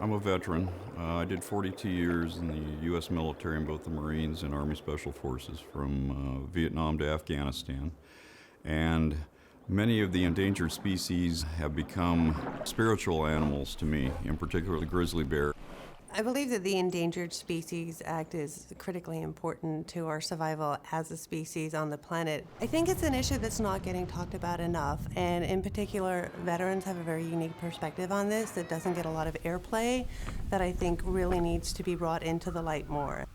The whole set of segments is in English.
I'm a veteran. I did 42 years in the U.S. military in both the Marines and Army Special Forces from Vietnam to Afghanistan. And many of the endangered species have become spiritual animals to me, in particular the grizzly bear. I believe that the Endangered Species Act is critically important to our survival as a species on the planet. I think it's an issue that's not getting talked about enough, and in particular, veterans have a very unique perspective on this that doesn't get a lot of airplay that I think really needs to be brought into the light more.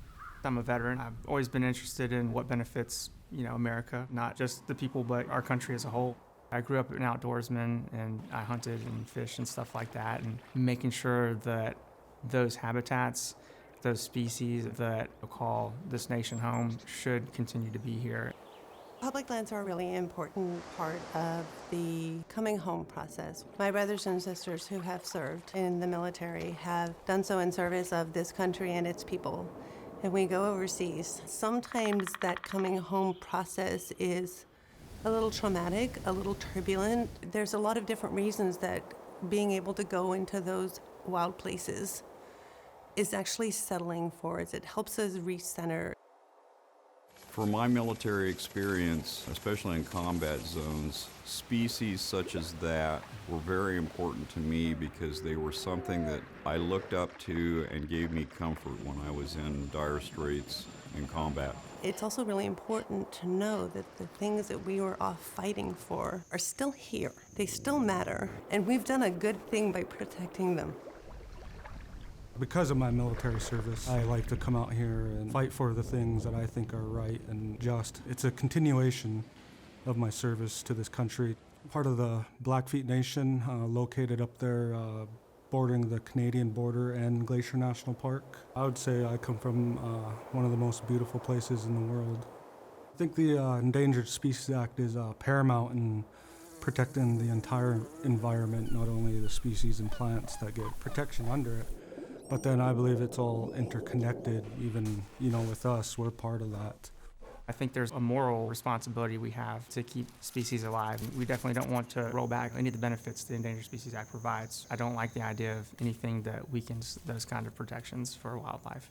I'm a veteran. I've always been interested in what benefits, America, not just the people, but our country as a whole. I grew up an outdoorsman, and I hunted and fished and stuff like that, and making sure that those habitats, those species that call this nation home should continue to be here. Public lands are a really important part of the coming home process. My brothers and sisters who have served in the military have done so in service of this country and its people. And we go overseas. Sometimes that coming home process is a little traumatic, a little turbulent. There's a lot of different reasons that being able to go into those wild places is actually settling for us. It helps us recenter. For my military experience, especially in combat zones, species such as that were very important to me because they were something that I looked up to and gave me comfort when I was in dire straits in combat. It's also really important to know that the things that we were off fighting for are still here. They still matter, and we've done a good thing by protecting them. Because of my military service, I like to come out here and fight for the things that I think are right and just. It's a continuation of my service to this country. Part of the Blackfeet Nation, located up there bordering the Canadian border and Glacier National Park. I would say I come from one of the most beautiful places in the world. I think the Endangered Species Act is paramount in protecting the entire environment, not only the species and plants that get protection under it, but then I believe it's all interconnected, even, with us, we're part of that. I think there's a moral responsibility we have to keep species alive. We definitely don't want to roll back any of the benefits the Endangered Species Act provides. I don't like the idea of anything that weakens those kind of protections for wildlife.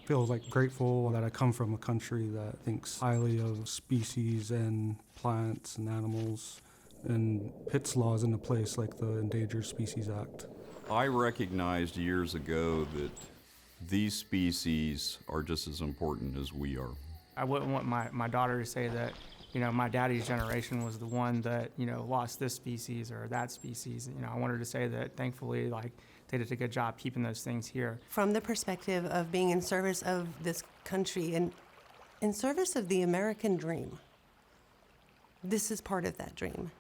I feel grateful that I come from a country that thinks highly of species and plants and animals and puts laws into place like the Endangered Species Act. I recognized years ago that these species are just as important as we are. I wouldn't want my daughter to say that, my daddy's generation was the one that, lost this species or that species. I want her to say that thankfully, they did a good job keeping those things here. From the perspective of being in service of this country and in service of the American dream, this is part of that dream.